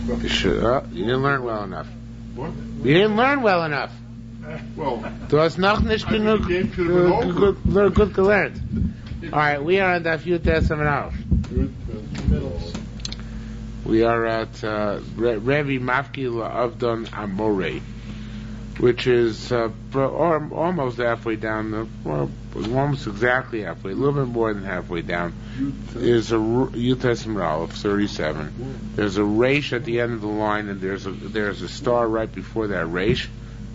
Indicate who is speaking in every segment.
Speaker 1: You didn't learn well enough.
Speaker 2: What?
Speaker 1: You didn't learn well enough.
Speaker 2: Well,
Speaker 1: Du hast noch nicht genug gut gelernt. All right, we are on Daf Yud Tesam Aleph. We are at Rebbe Mafki Avdon Amorei, which is almost halfway down, almost exactly halfway, a little bit more than halfway down, is a Yud Tesam Aleph 37. There's a resh at the end of the line, and there's a star right before that resh,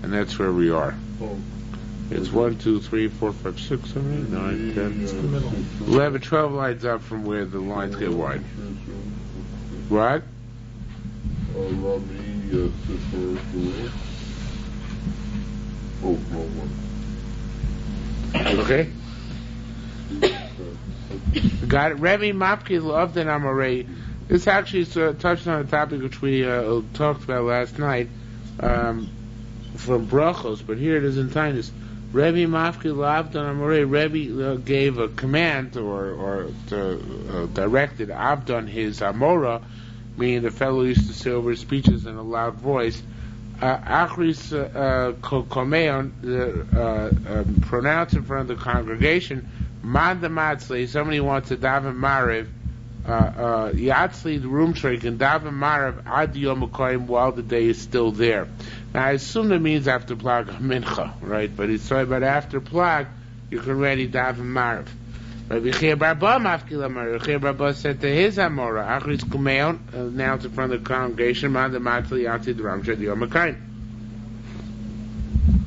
Speaker 1: and that's where we are. It's 1, 2, 3, 4, 5, 6, 7, 8, 9, 10, 11, 12 lines up from where the lines get wide. What? Okay. Got it. Rebbe Mapki Avdon Amorei. This actually touched on a topic which we talked about last night from Brachos, but here it is in Ta'anis. Rebbe Mafki Avdon Amorei. Rebbe gave a command or directed Avdon his Amora, meaning the fellow used to say over his speeches in a loud voice. Achris Komeon, pronounce in front of the congregation. Manda Matzli, somebody wants to daven Mariv. Yatzli, the room shake, and daven Mariv ad Yom HaKoyim while the day is still there. Now I assume that means after Plag Mincha, right? But it's sorry, but after Plag, you can already daven Mariv. Rabbi Chia Barba Mafkila Mariv. Chia Barba said to his Amora, Achris Kumeon, announced in front of the congregation, Manda Matzli Yatzli the Ram Shad Yom HaKoyim.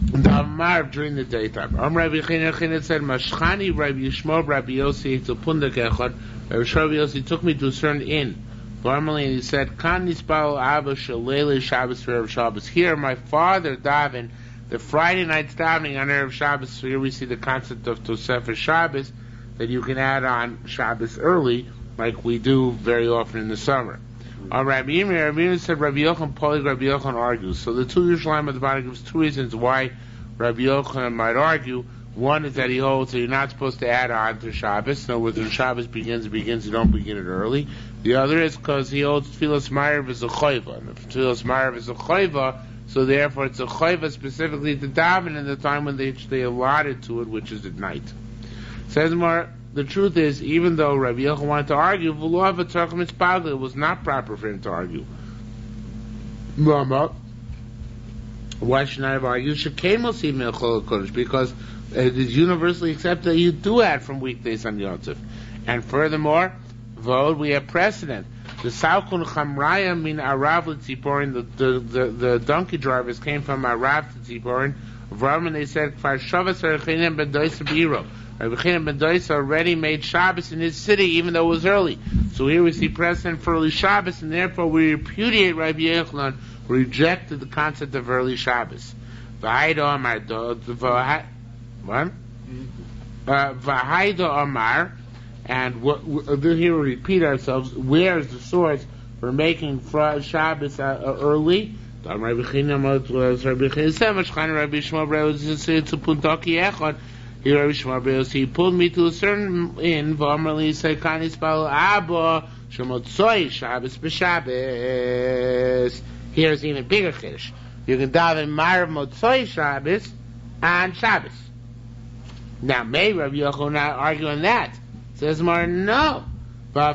Speaker 1: Daven Mariv during the daytime. Rabbi Chia said, Mashchani Rabbi Yishmo Rabbi Yossi to Pundak Echad. Rabbi Yossi took me to a certain inn. Normally, and he said, Kan Nispal Abba Shalele Shabbos for Erev Shabbos. Here, my father davened the Friday night's davening on Erev Shabbos. So here we see the concept of Tosefah Shabbos that you can add on Shabbos early, like we do very often in the summer. Rabbi Yirmiyah said, Rabbi Yochanan Polig, Rabbi Yochanan argues. So the two Yerushalmi Ta'anis gives two reasons why Rabbi Yochanan might argue. One is that he holds that you're not supposed to add on to Shabbos. In other words, when Shabbos begins, you don't begin it early. The other is because he holds Tfilas Ma'ariv is a choiva. And if Tfilas Ma'ariv is a choiva, so therefore it's a choiva specifically to daven in the time when they allotted to it, which is at night. Says more, the truth is, even though Rabbi Yochanan wanted to argue, it was not proper for him to argue. Why should I have argued? Because it is universally accepted that you do add from weekdays on Yom Tov. And furthermore, we have precedent. The Salkun Chamraya min Arav L'Tziporin, the donkey drivers came from Arav to Tziporin. And they said, Kfar Shavas Rechinim ben Doisa B'Iro. Rabbi Chinim ben Doisa already made Shabbos in his city, even though it was early. So here we see precedent for early Shabbos, and therefore we repudiate Rabbi Yochanan, who rejected the concept of early Shabbos. What? V'haido Amar, and here we repeat ourselves. Where is the source for making Shabbos early? Rabbi Shmuel, he pulled me to a certain inn. V'amarli say kanis bal abba shemotzoi Shabbos b'Shabbos. Here's even bigger chiddush. You can daven Marav Motzoi Shabbos on Shabbos. Now, may Rabbi Yochanan not argue on that? Says more, no. Even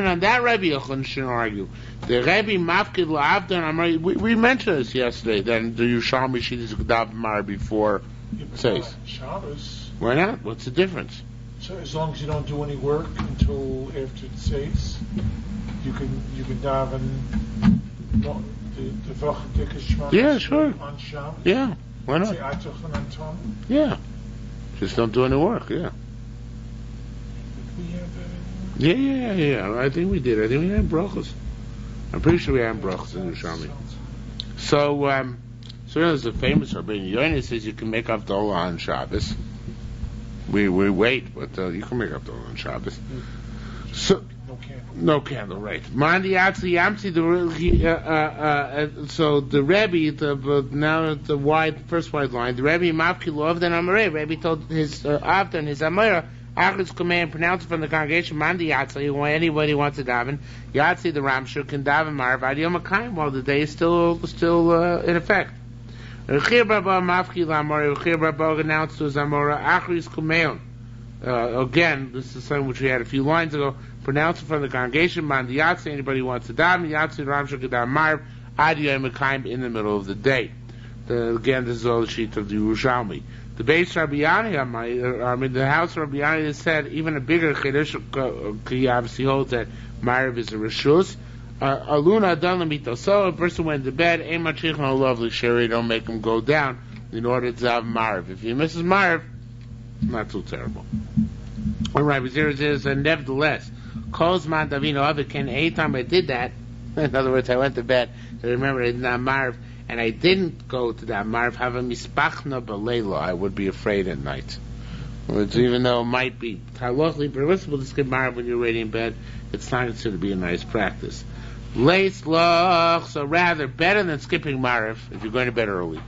Speaker 1: on that, Rabbi Yochanan shouldn't argue. The Rebbe Mafkid L'Avdon, we mentioned this yesterday, that the Yerushalmi Ta'anis could daven Mar before says.
Speaker 3: Shabbos.
Speaker 1: Why not? What's the difference?
Speaker 3: So as long as you don't do any work until after it says, you can daven the
Speaker 1: yeah, sure.
Speaker 3: On Shabbos.
Speaker 1: Yeah, why not? Yeah, just don't do any work. Yeah.
Speaker 3: We have that in
Speaker 1: Yeah. I think we did. I think we had brachos. I'm pretty sure we had brachos in Yerushalmi. So there's a famous Rabbeinu Yoina says you can make Havdalah on Shabbos. We wait, but you can make Havdalah on Shabbos. So no candle, right? Mandi Atzi Yamsi. So the Rebbe, now the first wide line. The Rebbe Mafki Avdon Amarei. Rebbe told his Avdon, his Amora, Achris command pronounced from the congregation, Mandi Yatzli, when anybody wants to daven, Yatzi the Ramshur can daven Marv Ad Yom HaKayim while the day is still in effect. Rechir Rabba Mafki Lamora, Rechir Rabba announced to Zamora, Achris Kumeon. Again, this is something which we had a few lines ago, pronounced from the congregation, Mandi Yatzi, anybody wants to daven, Yatzi the Ramshur can daven Marv Ad Yom HaKayim in the middle of the day. Again, this is all the sheet of the Yerushalmi. The base Rabbi Yanni, the house of Rabbi Yanni said even a bigger chiddush. He obviously holds that Ma'ariv is a reshus. Aluna Dalamito. So a person went to bed, Machich no lovely sherry, don't make him go down in order to have Ma'ariv. If he misses Ma'ariv, not too terrible. All right, Rabbi says, and nevertheless, calls man Davino Avikin. Anytime I did that, in other words, I went to bed. I remember I did not Ma'ariv. And I didn't go to that Marv, have a mispachna belayla, I would be afraid at night. Which, even though it might be halachically permissible to skip Marv when you're already in bed, it's not considered to be a nice practice. Leis loch, so rather, better than skipping Marv, if you're going to bed early.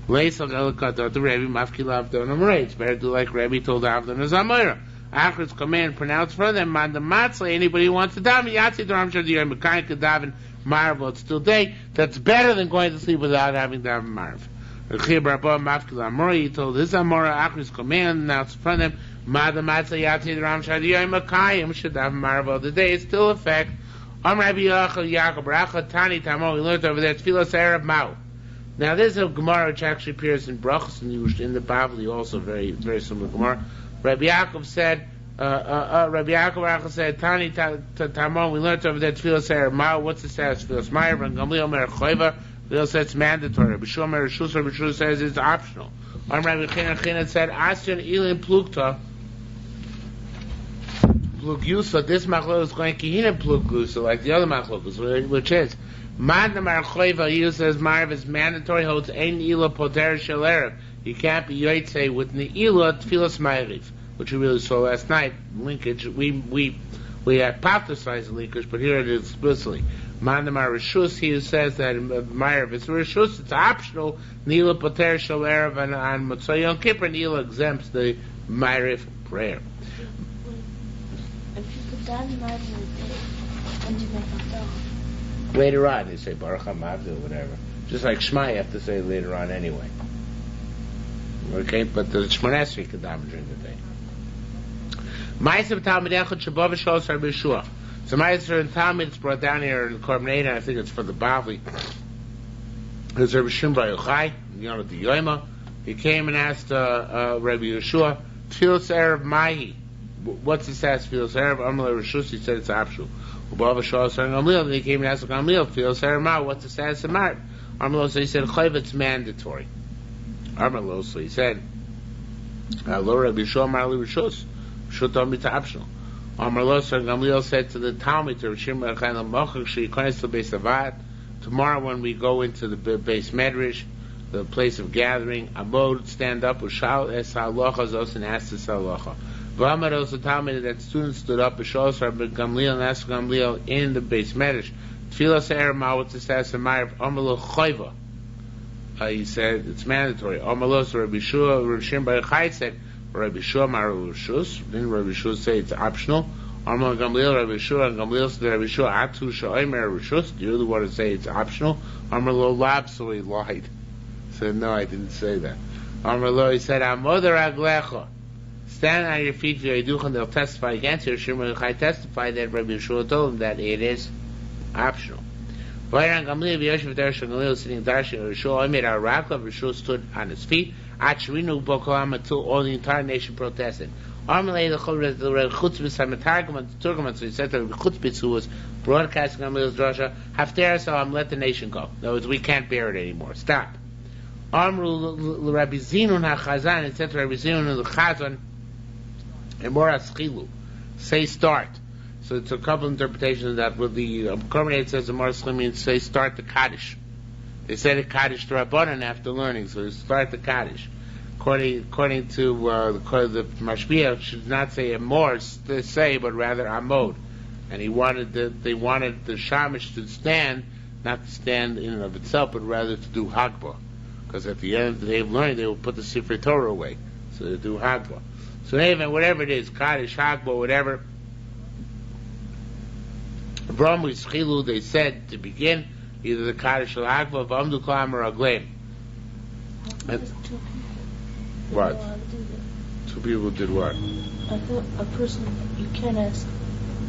Speaker 1: Leis loch elakadot, the Rebbe, mafki lavdon amrei. It's better to do like Rebbe told Avdon as Amira. Achrit's command pronounced for them, man the matzah, anybody who wants to daven, yatsi dharam shadiyah, mekayim kedaven, Marv, it's still day. That's better than going to sleep without having to have Marv. He told his Amora Achris command, now it's from them, Madam Matzah Yatzi Ram Shadiyah Makayim should have Marv all the day. It's still effect. Rabbi Yaakov Racha Tani Tamo, we learned over there, Tfilas Erev Mao. Now there's a Gemara which actually appears in Brachos in the Bavli, also very, very similar Gemara. Rabbi Yaakov said, Rabbi Yaakov said, Tani Tamon, we learned over there Tfilas Erev Mao. What's the status of Tfilas Ma'ariv? And Gamliel Mer Choiva, Gamliel says it's mandatory. Rabbi Shua Mer Rishus, Rabbi Shua says it's optional. Rabbi China said, Asyan Ilin Plukta, Plugyusa, this machlok is going Kihina Pluglusa, like the other machlokas, which is, Madna Mer Choiva, he says Ma'ariv is mandatory, holds Ein Ila Poter Shel Erev. You can't be Yotzei with Ne'ila Tfilas Ma'ariv, which we really saw last night. Linkage, we hypothesized the linkage, but here it is explicitly. Mandamar Rishus, he says that Ma'ariv is Rishus, it's optional. Nila Poter Shel Erev, and on Motzei Yom Kippur, Nila exempts the Ma'ariv prayer.
Speaker 2: If you put down Ma'ariv when you make a
Speaker 1: Later on, they say Baruch HaMavdi or whatever. Just like Shema, you have to say later on anyway. Okay, but the Shemona Esrei can daven during the day. Ma'aser Talmid Echad Shabbat V'Shalos Rabbi Yeshua. So Ma'aser and Talmid, it's brought down here in Korbanei, I think it's for the Bavli. There's Rabbi Shimon Bar Yochai, the Yoima. He came and asked Rabbi Yeshua, Tfilas Erev Mahi. What's the status of Tfilas Erev? Amalei Rishus, he said it's optional. Ubav V'Shalos Gamliel, then he came and asked Gamliel, Tfilas Erev Mahi, what's the status of Ma'ariv? Amalei, so he said, Chayv, it's mandatory. Amalei, so he said, Lo Rabbi Yeshua Marli Rishus. Should told me to optional. Gamliel said to the Talmud, to Rishim Echayim Mochach, she comes to Beis Avad. Tomorrow, when we go into the Beis Medrash, the place of gathering, Abod, stand up, Ushal es halacha zos, and ask this halacha. V'amar also Talmud, that student stood up, Ushal Rabbi Gamliel, and asked Gamliel in the Beis Medrash, Tfilas Erev Ma, what's the status of Ma'ariv? Amalo Choiva. He said it's mandatory. Amalos Rabbi Shua, Rabbi Shimon Bar Yochai said, Rabbi Shua Maru Rishus. Then Rabbi Shua say it's optional. Amar Gamliel Rabbi Shua, and Gamliel said Rabbi Shua Atu Sha'omer Rishus. Do you really want to say it's optional? Amar Lo Lab, so he lied. He said no, I didn't say that. Amar Lo, he said Amodar Aglecha. Stand on your feet, V'yaduch, and they'll testify against you. Shimon Bar Yochai testified that Rabbi Shua told him that it is optional. Vayran Gamliel V'yoshev Darshan Gamliel sitting Darshan Rishua Omer Arakla. Rishua stood on his feet. Until all the entire nation protested. So he said to the Chutzpitz, who was broadcasting on Gamliel's drasha, Hafter Salam, let the nation go. In other words, we can't bear it anymore. Stop. Amru Rabbi Zinun HaChazan, it said to Rabbi Zinun HaChazan, Emoras Chilu, say start. So it's a couple interpretations of that. With the Korbanei says Emoras Chilu means say start the Kaddish. They said a Kaddish to Rabbanan after learning, so they start the Kaddish. According to the Mashpia, should not say a more to say, but rather Amod. And they wanted the Shamish to stand, not to stand in and of itself, but rather to do Hagbah. Because at the end of the day of learning, they will put the Sifrei Torah away. So they do Hagbah. So even whatever it is, Kaddish, Hagbo, whatever. V'amru Schilu, they said to begin either the Kaddish or Hagbo, V'amdu Klam or Agleim.
Speaker 2: There's 2 people. They
Speaker 1: What?
Speaker 2: know how to do that.
Speaker 1: 2 people did what?
Speaker 2: I thought a person, you can ask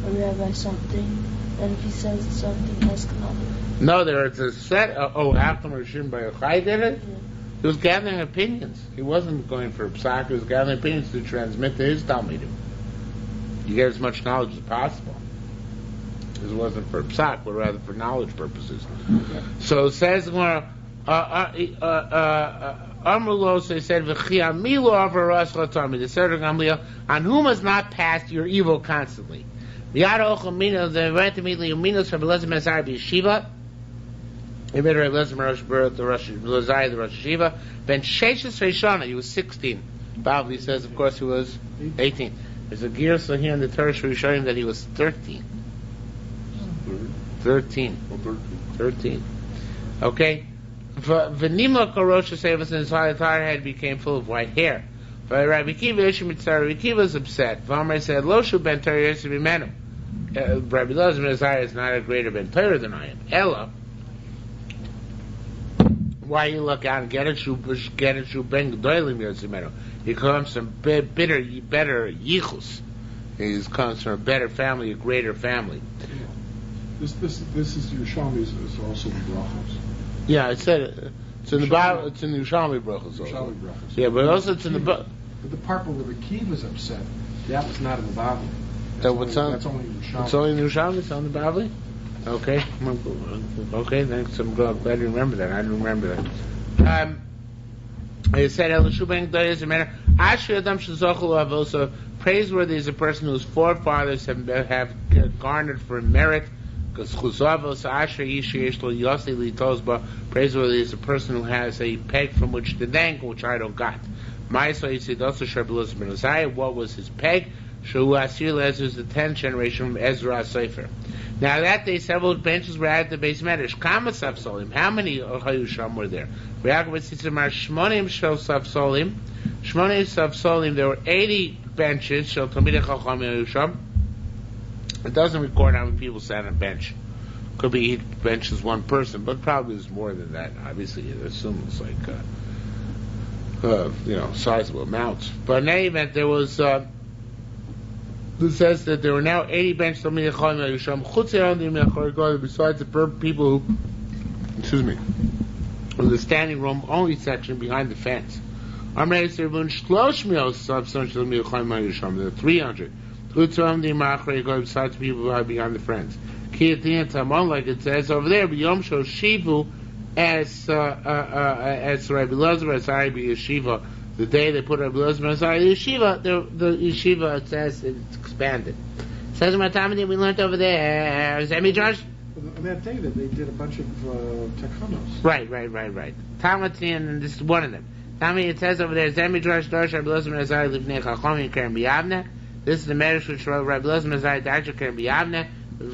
Speaker 2: a rabbi something, and if he says something, ask another.
Speaker 1: No, there's a set. After Rishon Bar Yochai did it.
Speaker 2: Yeah.
Speaker 1: He was gathering opinions. He wasn't going for psak. He was gathering opinions to transmit to his talmidim. You get as much knowledge as possible. This wasn't for psak, but rather for knowledge purposes. So it says, Amrulo, so he said, "V'chiamilu avaras latami." The Seder Gamliel, on whom has not passed your evil constantly. V'yad ochel mina, they went to meet Leuminos from Elazar ben Azariah b'yeshiva. He made Elazar the Rosh Yeshiva. Ben Sheshes Reishana, he was 16. Bavli says, of course, he was 18. There's a girsa here in the Torah showing that he was 13. 13. Okay. V'nimla korosha sevas, and his entire head became full of white hair. Rabbi Kiva was upset. V'amar said, Loshu ben Torah Yosef Imenu. Rabbi Elazar ben Azariah is not a greater ben Torah than I am. Ella. Why you look out and get a shu ben gedolim Yosef Imenu? He comes from better yichus. He comes from a better family, a greater family.
Speaker 4: This is Yerushalmi is also the brachos.
Speaker 1: Yeah, I said it's in the Bible. It's in the Yerushalmi brachos.
Speaker 4: Yerushalmi brachos.
Speaker 1: Yeah, but also it's in the Bible.
Speaker 4: But the part where the Kiv was upset, that was not in the Bible.
Speaker 1: That's only
Speaker 4: Yerushalmi.
Speaker 1: It's only in the Yerushalmi. It's on the Bible. Okay. Okay. Thanks. I'm glad you remember that. I didn't remember that. It said Asher Adam Shazochel Avosa. Praiseworthy is a person whose forefathers have garnered for merit. Because praiseworthy is a person who has a peg from which to dangle, which I don't got. What was his peg? Is the 10th generation from Ezra Sefer. Now that day, several benches were at the base medrash. How many Hayusham were there? There were 80 benches. It doesn't record how many people sat on a bench. Could be each bench is one person, but probably is more than that. Obviously, you assume it's like sizable amounts. But in any event, there was. It says that there were now 80 benches besides the people who, in the standing room only section behind the fence. There are 300. Besides the people who are behind the friends. Like it says over there, as Rabbi Elazar Azariah yeshiva, the day they put Rabbi Elazar Azariah yeshiva, the yeshiva, it says it's expanded. It says in my time we learned over there, Zemidrash.
Speaker 4: On that day that they did a bunch of tekanos.
Speaker 1: Right. Talmud, and this is one of them. Tami, it says over there, Zemidrash Darsh Rabbi Elazar Azariah livnei Chacham Kerem B'Yavneh. This is the marriage which Rabbi Elazar Azariah Darsh Kerem B'Yavneh. Was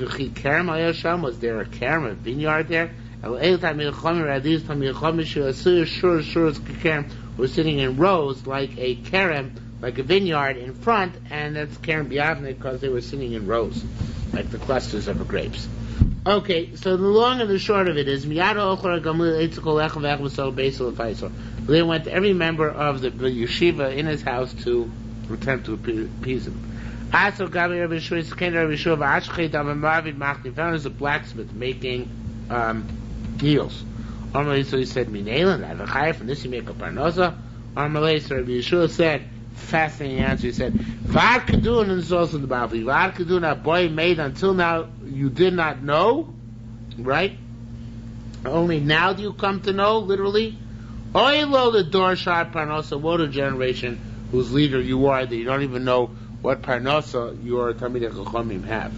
Speaker 1: there a kerem, a vineyard there? We're sitting in rows like a kerem, like a vineyard in front, and that's kerem b'yavneh because they were sitting in rows, like the clusters of grapes. Okay, so the long and the short of it is, they went to every member of the yeshiva in his house to attempt to appease him. Also, found as a blacksmith making heels. So he said, from this you make a parnosa. So Rabbi Yeshua said, fascinating answer, he said, Vad Kadun, and this is also the Bible, Vad Kadun, a boy made until now you did not know, right? Only now do you come to know, literally. Oilo the door shot parnosa, what a generation whose leader you are, that you don't even know what parnosa your Talmidei Chachamim have.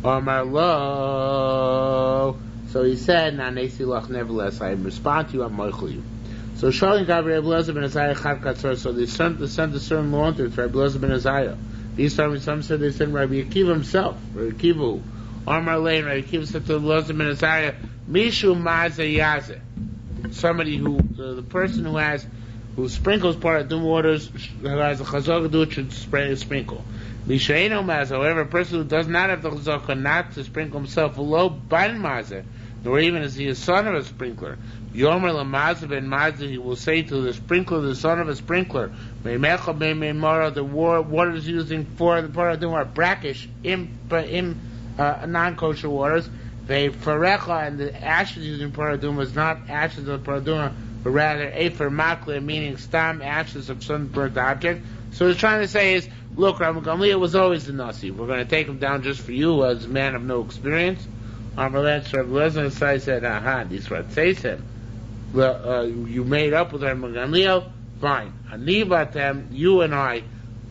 Speaker 1: Omar lo. So he said, nevertheless, I respond to you, I'm moichel you. So Shalom Gabriel Elazar ben Azariah Chad Katzor. So they sent a certain launcher to Rabbi Elazar ben Azariah. These times some said they sent Rabbi Akiva himself. Rabbi Akiva, Omar Lane, Rabbi Akiva said to Elazar ben Azariah, Mishu Maza Yazeh. Somebody who, the person who has who sprinkles paradum waters, who has a chazaka do it, should sprinkle. Mishaino mazer, however, a person who does not have the chazaka not to sprinkle himself, below ban mazer, nor even is he a son of a sprinkler. Yomer lamazer ben mazer, he will say to the sprinkler, the son of a sprinkler, Meimecha meimara, the waters using for the paradum are brackish, non-kosher waters. They farecha, and the ashes using paradum is not ashes of paradum, but rather efer makle, meaning stam, ashes of sunburnt object. So what he's trying to say is, look, Rabbi Gamliel was always the Nasi. We're going to take him down just for you as a man of no experience. Amalek Rabbi Lezer said, aha, this Ratzesem. Well, you made up with Rabbi Gamliel, fine. Anivatem, you and I,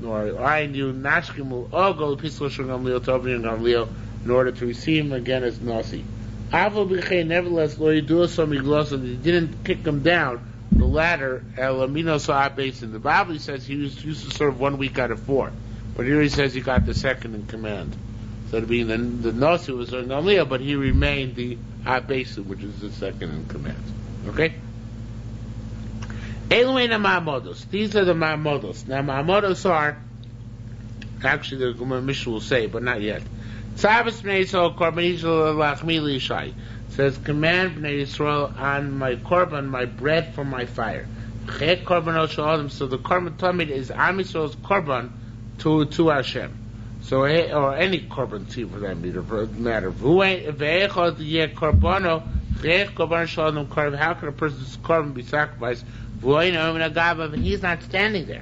Speaker 1: or I and you, Nashkimu, all go to Pisla Shur Gamliel, Tovni and Gamliel, in order to receive him again as Nasi. Avol B'chei, nevertheless, Lo Yidu Osom Yiglosom, he didn't kick him down the ladder, El Amino Sa'abes, in the Bible he says he used to serve 1 week out of 4. But here he says he got the second in command. So to be the Nasi was on Gamliel, but he remained the Abesu, which is the second in command. Okay? Eluena Ma'amodos. These are the Ma'amodos. Now Ma'amodos are, actually the Gemara Mishnah will say, but not yet. Tzavas Bnei Yisrael Korban Yisrael Lachmi Lishai. Says, command Bnei Yisrael on my korban, my bread for my fire. Chet korbanot shel. So the korban tamid is Am Yisrael's korban to Hashem. So, or any korban too for that matter. Ve'echad yeh korbano chet korban shel adam korban. How can a person's korban be sacrificed? V'oino min agav, and he's not standing there.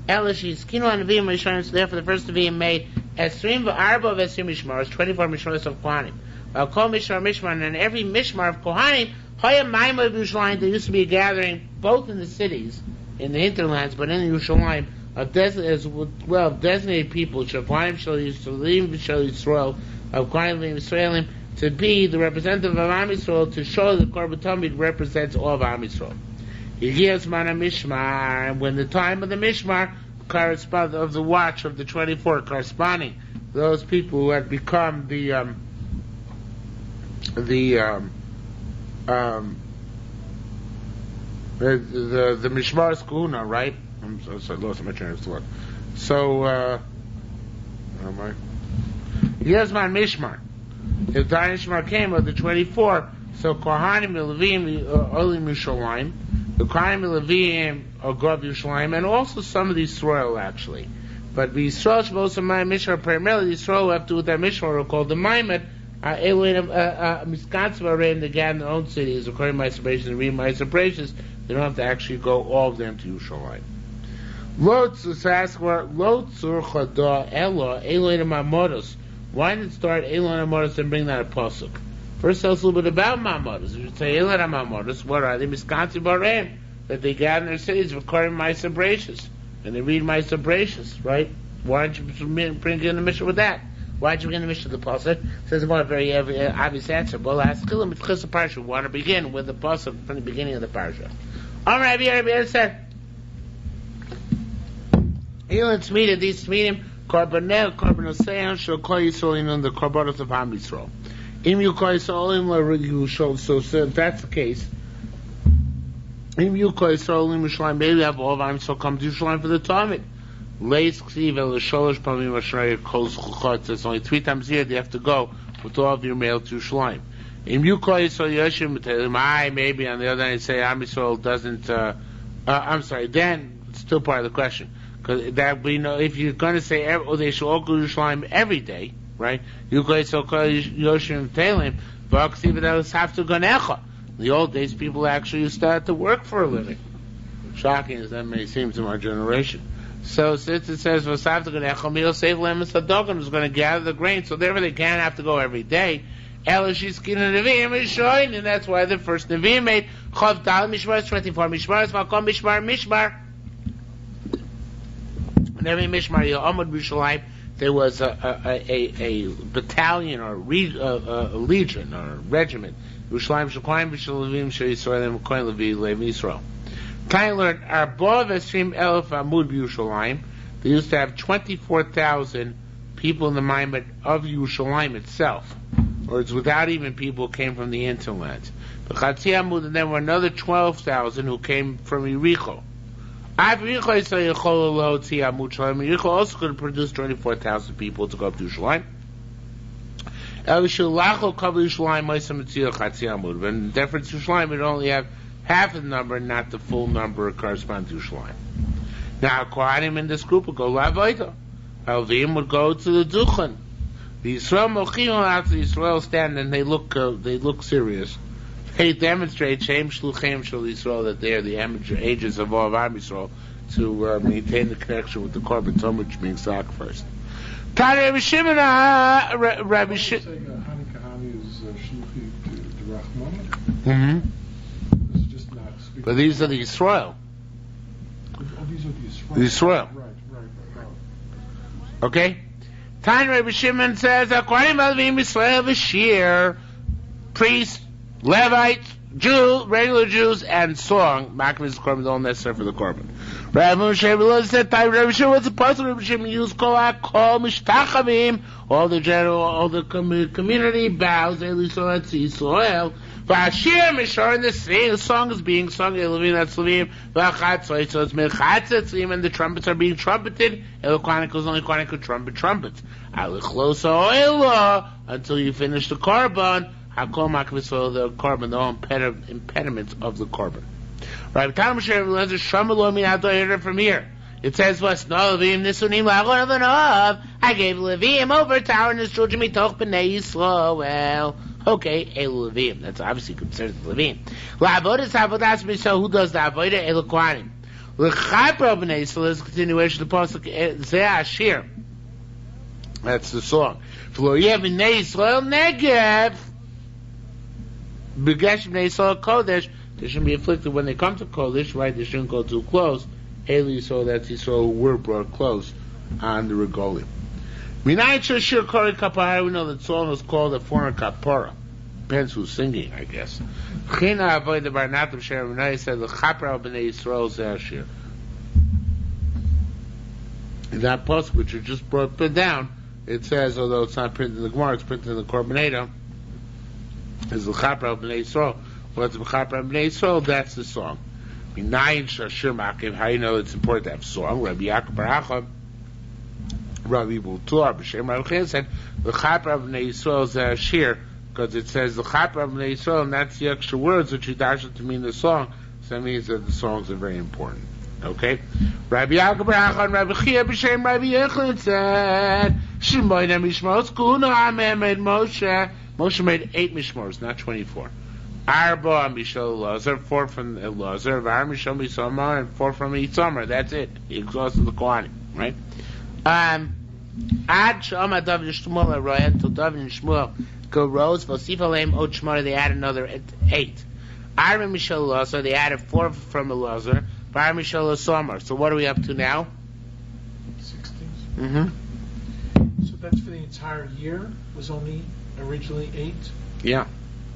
Speaker 1: Elishis kinu anavim misharim. So therefore, the first Nevi'im made esrim v'arba v'esrim mishmaros, 24 mishmaros of Kohanim. I'll call Mishmar Mishmar, and every Mishmar of Kohanim, Hoya Maima of Yerushalayim, there used to be a gathering both in the cities, in the hinterlands, but in Yerushalayim, of designated people, Kohanim Shal Yisraelim Shal Yisrael, of Kohanim Yisraelim, to be the representative of Am Yisrael, to show that Korban Tamid represents all of Am Yisrael. Yigiyas Mana Mishmar, and when the time of the Mishmar correspond of the watch of the 24 corresponding, those people who had become the Mishmar Kahuna, right? I'm sorry, lost my train of thought. So, here's my Mishmar. If the Mishmar came of the 24, so Kohanim Levim Olim Yerushalayim, the Kohanim Levim are Gov Yerushalayim, and also some of the Yisrael actually. But the Yisrael Shabbos and my Mishmar, primarily the Yisrael who have to do with their Mishmar are called the Maimed. Miskantzva in the Gad in their own cities, according to my separations and reading my separations, they don't have to actually go all of them to Yerushalayim. Why did it start Elon Amodos and bring that a pasuk? First, tell us a little bit about Mamodos. We should say Elon Amodos. What are they? Miskantzva that they gather in their cities according to my separations, and they read my separations, right? Why don't you bring in the mission with that? Why did you begin the mission of the pasuk? Says a very obvious answer. Well, ask Chilim Mitchis the parsha. We want to begin with the pasuk from the beginning of the parsha. All right, Rabbi said, Elon Tzmidim, these Tzmidim, Korbanel, Korbanosayim, shall call Yisrael in the Korbanos of Am Yisrael. Im you call Yisrael, you shall. So if that's the case, Im you call Yisrael in Yerushalayim, maybe have all of Am Yisrael come to Yerushalayim for the Talmud. It's only 3 times a year they have to go with all of your mail to Yerushalayim. Maybe on the other hand say Am Yisrael doesn't. I'm sorry. Then it's still part of the question, because that we know if you're going to say they should all go to Yerushalayim every day, right? You go so Yoshim Talim, but have to go necha. In the old days, people actually used to have to work for a living. Shocking as that may seem to my generation. So since it says Vasav Echel save Lam and Sadogan is going to gather the grain, so therefore they can't have to go every day. Elishis and Nevi'im is showing, and that's why the first Nevi'im made Chav Dal Mishmar 24 Mishmar Makom Mishmar. And every Mishmar Yomad Yerushalayim there was a battalion or a legion or a regiment. Yerushalayim Shekayim B'Shalavim Sheyisraelim Koyin Levi Levi Yisrael. Kind of learned above Esrim Elef Amud Yerushalayim. They used to have 24,000 people in the Maimed of Yerushalayim itself, or it's without even people who came from the hinterlands. But Chatzi Amud, and then were another 12,000 who came from Yericho. Yericho also could produce 24,000 people to go up to Yerushalayim. When the difference to Yerushalayim, it only have half the number, not the full number corresponding to Yerushalayim. Now, Kohanim in this group would go Lavaita. Alvim would go to the Duchen. The Yisrael Mochim out the Yisrael stand and they look serious. They demonstrate Shem Shluchem Shel Yisrael that they are the agents of all of Am Yisrael to maintain the connection with the Korban Tumah which is being sacrificed. Rabbi Shimon, Rabbi Shimon.
Speaker 4: Hani Kahani is Shluchi to Rachman.
Speaker 1: Mm-hmm.
Speaker 4: This is just not speaking.
Speaker 1: But these are the Yisrael.
Speaker 4: Oh, these are the Yisrael.
Speaker 1: The Yisrael.
Speaker 4: Right.
Speaker 1: Okay? Tan Rabbi Shimon says, according to Yisrael, Shiur, priest, Levite, Jew, regular Jews, and song, Makrim is the Korban, all necessary for the Korban. Rabbi Moshe said, Rabbi Shimon was supposed to Rabbi Shimon use kol mishtachavim, all the community bows, Elisol Yisrael. V'ashir mishor, and the song is being sung, Elovim Atzlavim, v'achatzoy, so it's mechatzim, and the trumpets are being trumpeted. Eloquanicos only quanical trumpets. Alichlos ha'oila, until you finish the korban. Hakol makvisol, the korban, the whole impediments of the korban. Right? From here. It says, "What's no Levim nisunim la'achon avanav? I gave Levim over to our children mitoch b'nei Yisrael." Well, okay, Elu Levim. That's obviously considered Levim. La'avodas avodas mishal. Who does the avodah? Elu Kohanim. L'chapra b'nei Yisrael is a continuation of the pasuk Zeh Ashir. That's the song. V'lo b'nei Yisrael negev b'gesh b'nei Yisrael kodesh. They shouldn't be afflicted when they come to kodesh. Right? They shouldn't go too close. Eli, so that's Yisrael who were brought close on the regalim. Minayin shir kori kapara. We know that song is called a former kapara. Depends who's singing, I guess. China avoid the barnatim sher. Minayin said the chapra b'nei Yisrael zeh. In that post which you just brought down, it says, although it's not printed in the Gemara, it's printed in the Korban is the chapra b'nei Yisrael. What's the chapra b'nei Yisrael? That's the song. Minayin shashir makiv. How you know it's important to have song? Rabbi Yaakov Baracha, Rabbi Bultur, B'Shem Rabbi Chil said the chapra b'nei Yisrael zeh shir, because it says the chapra b'nei Yisrael, and that's the extra words which you dash to mean the song. So that means that the songs are very important. Okay, Rabbi Yaakov Baracha and Rabbi Chia B'Shem Rabbi Yechon said Shimoyna mishmos kuna amem made Moshe. Moshe made 8 mishmos, not 24. Arba Mishal Elazar, 4 from Elazar, Var Mishal Misomar, and 4 from Itzomar. That's it. He exhausted the Kohanim, right? Ad Shama David Shmuel Arayat until David and Shmuel go rose. Vosif Aleim Od Shmona. They add another 8. Arba Mishal Elazar. They added 4 from Elazar. Var Mishal Isomar. So what are we up to now?
Speaker 3: 16.
Speaker 1: Mm-hmm.
Speaker 3: So that's for the entire year. Was only originally 8.
Speaker 1: Yeah.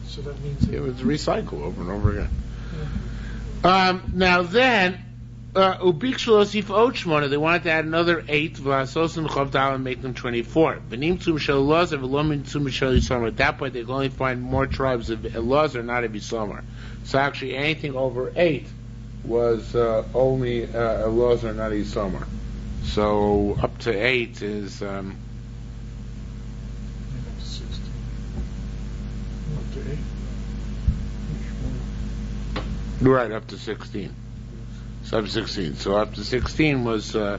Speaker 3: So that means
Speaker 1: it was recycled over and over again. Yeah. Now then, Ubikshu Osif Ochmona, they wanted to add another 8, Vlasosim Chavdal, and make them 24. Benim Tzum Shel Elazar, Velomin Tzum Shel Yisomar. At that point, they could only find more tribes of Elazar, not of Yisomar. So actually, anything over 8 was only Elazar, not Yisomar. So up to 8 is. Right, up to 16. So up to 16. So up to 16 was, so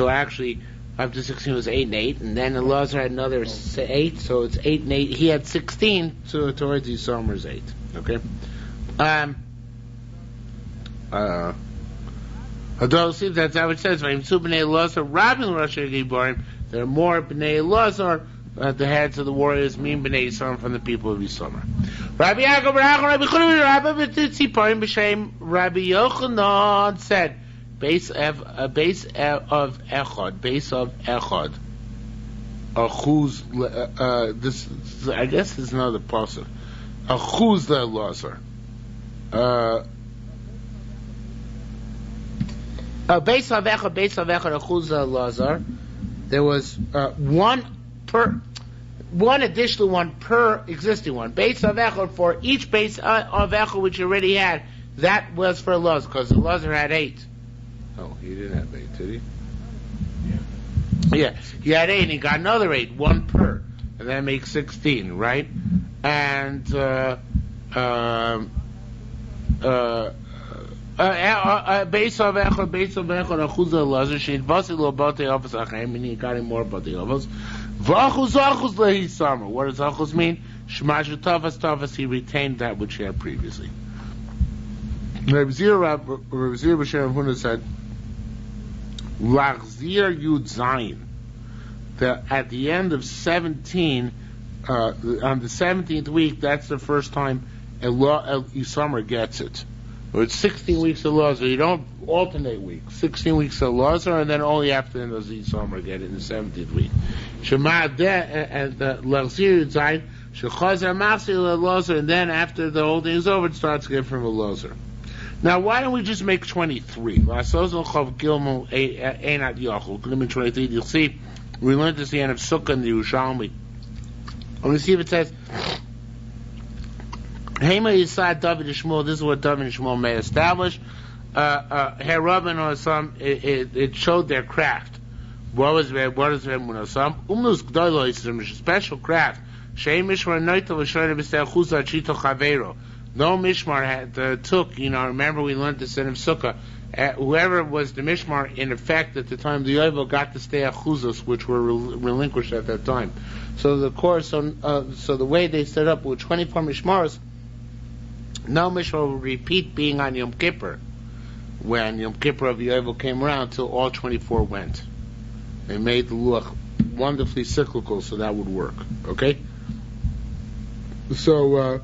Speaker 1: actually, up to 16 was 8 and 8, and then Elazar had another 8, so it's 8 and 8. He had 16 towards Yisomar's 8. Okay? Although, see, that's how it says, there are more B'nai Elazar at the heads of the warriors, mean B'nai Yisrael from the people of Yisomar. Rabbi Yaakov Rabbi Chulun Rabbi B'Tziporim B'Shem Rabbi Yochanan said, base of Echad, Achuz. This I guess is another pasuk. Achuz le'Elazar. Base of Echad, Achuz le'Elazar. There was one additional one per existing one. Base of Echad for each base of Echad which you already had. That was for Elazar, because Elazar had 8. Oh, he didn't have 8, did he? Yeah, he had 8, and he got another 8, 1 per, and that makes 16, right? And base of echad, achuz lazar shein vasi lo bate office achayim, meaning he got him more bate office. V'achuz lehi summer. What does achuz mean? Shmashu tavas, he retained that which he had previously. Reb Zir B'Shem Huna said, Lachzir Yud Zayin, that at the end of 17, on the 17th week, that's the first time Isamar gets it. Or it's 16 weeks of Lazar. You don't alternate weeks. 16 weeks of Lazar, and then only after does Isamar get it in the 17th week. Shema and Lachzir Yud Zayin, Shechazar Masi Lazar, and then after the whole thing is over, it starts again from a Lazar. Now, why don't we just make 23? You'll see, we learned this at the end of Sukkah in the Yerushalmi. Let me see if it says, Hema Yisad David and Shmuel, this is what David and Shmuel may establish. Herabin or some, it showed their craft. What is Remun or some? Umnus Gdolo is a special craft. Shei Mishmar Noita Vashoyna B'Stei Chuzah Chito Chavero. No Mishmar took, remember we learned this in Sukkah, whoever was the Mishmar in effect at the time, the Yovel got to stay at Chuzos, which were relinquished at that time. So the way they set up with 24 Mishmars, no Mishmar will repeat being on Yom Kippur, when Yom Kippur of Yovel came around, until all 24 went. They made the Luach wonderfully cyclical, so that would work. Okay? So,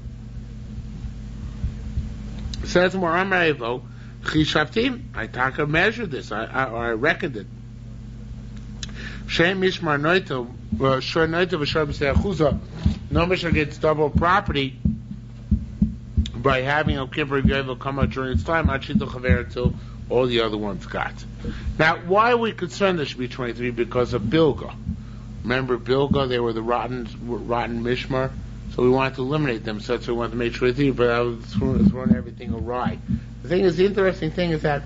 Speaker 1: says more Amraevo, Chishaftim, I measured this, I reckoned it. Shem Mishmar Noito, Shor Noito V'Shor B'Sei Achuzah, no Mishmar gets double property by having Yom Kippur Yovel come out during its time, Achito Chaver, until all the other ones got. Now, why are we concerned there should be 23? Because of Bilga. Remember Bilga, they were the rotten Mishmar? So we wanted to eliminate them, so that's why we wanted to make 23, but I was throwing everything awry. The interesting thing is that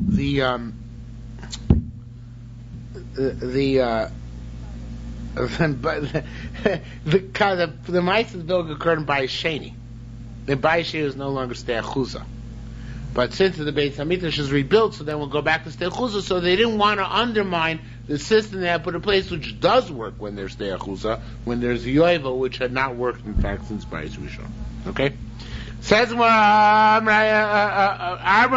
Speaker 1: the Meister Bilga occurred in Bayis Sheni. The Bayis Sheni is no longer Stei Achuzah. But since the Beit HaMikdash is rebuilt, so then we'll go back to Stei Achuzah, so they didn't want to undermine the system they had put in place, which does work when there's Stei Achuzah, when there's the Yovel, which had not worked, in fact, since Bayis Rishon. Okay? Says Arba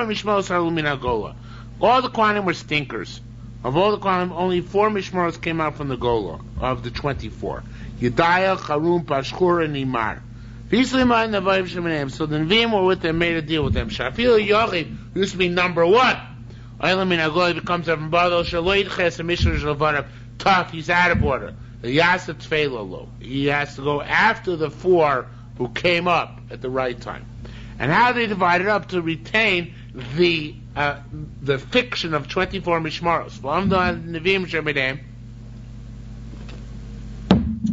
Speaker 1: Mishmos Halumina Gola. All the Kohanim were stinkers. Of all the Kohanim, only 4 Mishmos came out from the Gola, of the 24. Yedaya, Charum, Pashkur, and Imar. So the Nevi'im were with them, made a deal with them. Shafil Yochid used to be number 1. Becomes from Badal Shaloid Ches and Mishra Shalvanav. Tough, he's out of order. He has to go after the 4 who came up at the right time. And how they divide it up to retain the fiction of 24 Mishmaros. It's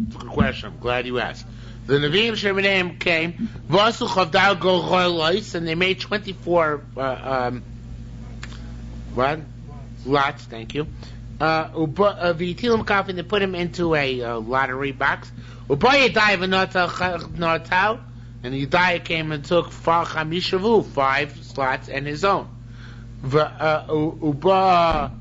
Speaker 1: a good question. I'm glad you asked. The Nevi'im Sheminayim came, Vasu Chavdal Go Roylois, and they made 24 lots, thank you. V'itilim Kaf, and they put him into a lottery box. Ubaya Yedaya v'Notal, and Yedaya came and took 5 slots and his own. Uba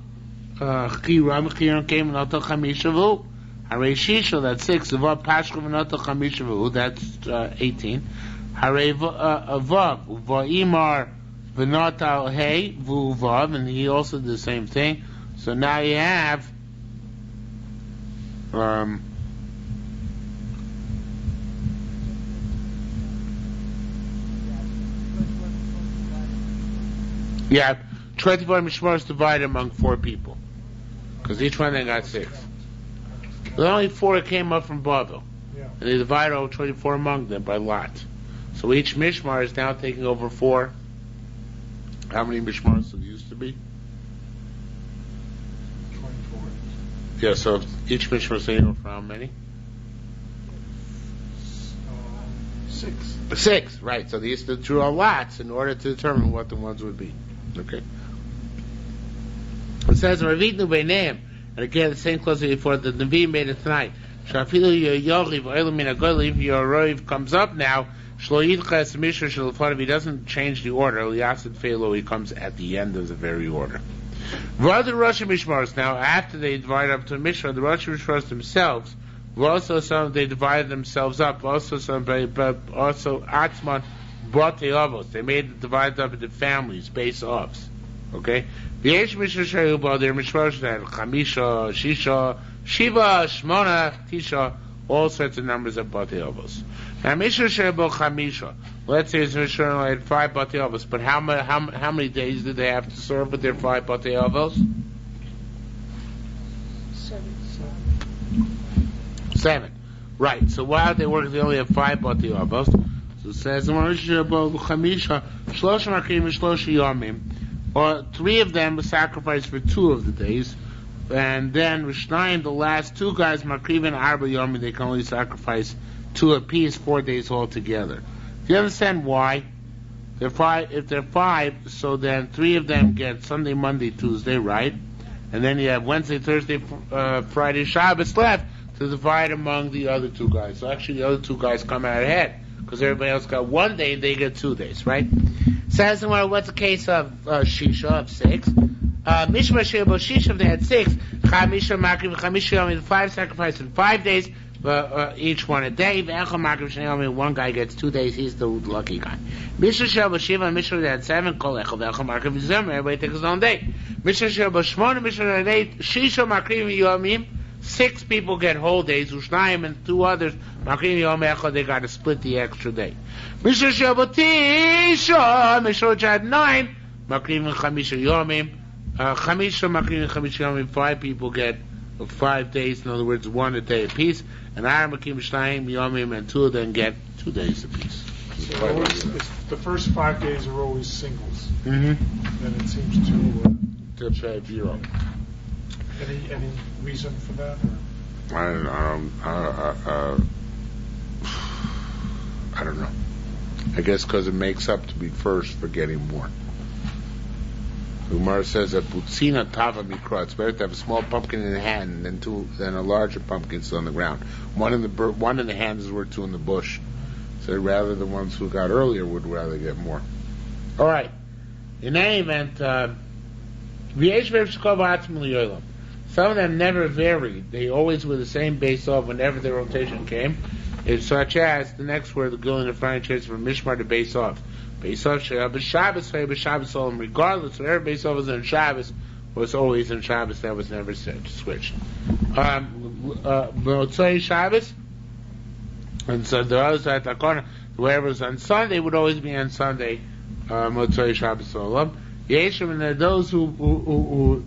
Speaker 1: Chiram came and took 5 shavu. Hare Shisha, that's 6. Avav Pashku v'Notal 5 shavu, that's 18. Hare Avav Uva'imar v'Notal Hey v'Uvav, and he also did the same thing. So now you have yeah, 24 mishmaros divided among 4 people, because each one then got 6. But only 4 came up from Bavel, and they divided all 24 among them by lot. So each mishmar is now taking over 4. How many mishmaros did it used to be?
Speaker 3: 24.
Speaker 1: Yeah, so each mishmar is taking over for how many?
Speaker 3: 6 6.
Speaker 1: Right. So they used to draw lots in order to determine what the ones would be. Okay. It says, Ravitnu Beineim, and again, the same closely before, the Navi made it tonight. Shafilu Yochiv, Oilam Min HaGoyim, if your Roiv comes up now, Shlo Yidches Mishra Shalafarav, he doesn't change the order, Eliasid Feilo, he comes at the end of the very order. Rather Rosh Mishmars, now after they divide up to Mishra, the Rosh Mishmars themselves, also some they divided themselves up, also Atzman brought the Avos, they divided up into families, base offs. Okay? The Yesh Mishra Shayuba, their Mishmars had Chamisha, Shisha, Shiva, Shmona, Tisha, all sorts of numbers of Bati Avos. Now Mishra Shayuba Chamisha, let's say it's Mishra had 5 Bati Avos, but how many days did they have to serve with their 5 Bati Avos? 7. Right. So while they work, they only have 5 Bati Avos. So it says Chamisha, Shlosh Makim, Shlosh Yomim, or 3 of them were sacrificed for 2 of the days, and then Rishnayim, the last 2 guys, Makriv and Arba Yomi, they can only sacrifice 2 apiece, 4 days altogether. Do you understand why? If they're 5, so then 3 of them get Sunday, Monday, Tuesday, right? And then you have Wednesday, Thursday, Friday, Shabbos left to divide among the other 2 guys. So actually the other 2 guys come out ahead, because everybody else got 1 day and they get 2 days, right? Says, well, what's the case of Shisha, of 6? Mishma Shebo Shisha, they had 6. Chamisha Makrim, Chamisha, 5 sacrifices in 5 days, each one a day. Ve'echel Makrim Shnei, 1 guy gets 2 days, he's the lucky guy. Mishma Shebo Shiva, Mishma, they had 7. Kol Echel, Ve'echel Makrim Zim, everybody takes his own day. Mishma Shebo Shmona, Mishma, they had 8. Shisha Makrim Yomim, 6 people get whole days, Ushnayim and 2 others, Makrim Yom Echel, they got to split the extra day. Mishra Shebo Tisha, Mishra had 9, Makrim and Chamisha Yomim, Chamisha Makrim and Chamisha Yomim, 5 people get 5 days, in other words, 1 a day apiece, and Ar Makim Shnayim Yomim, and 2 of them get 2 days apiece.
Speaker 3: So the first 5 days are always singles.
Speaker 1: Mm-hmm.
Speaker 3: Then it seems to
Speaker 1: zero.
Speaker 3: Any reason for that? Or?
Speaker 1: I don't know. I guess because it makes up to be first for getting more. Umar says that Butsina Tava Mikra, it's better to have a small pumpkin in the hand than a larger pumpkin still on the ground. One in the hand is worth 2 in the bush. So rather the ones who got earlier would rather get more. Alright. In any event, some of them never varied. They always were the same base off whenever the rotation came. It's such as the next word, the Gilin and Fine changes from Mishmar to base off. Base off Shabbos, regardless, whatever base off was in Shabbos was always in Shabbos. That was never switched. Motzei Shabbos, and so the others at the corner, whoever was on Sunday would always be on Sunday. Motzei Shabbos Olam. Yeshua, and there are those who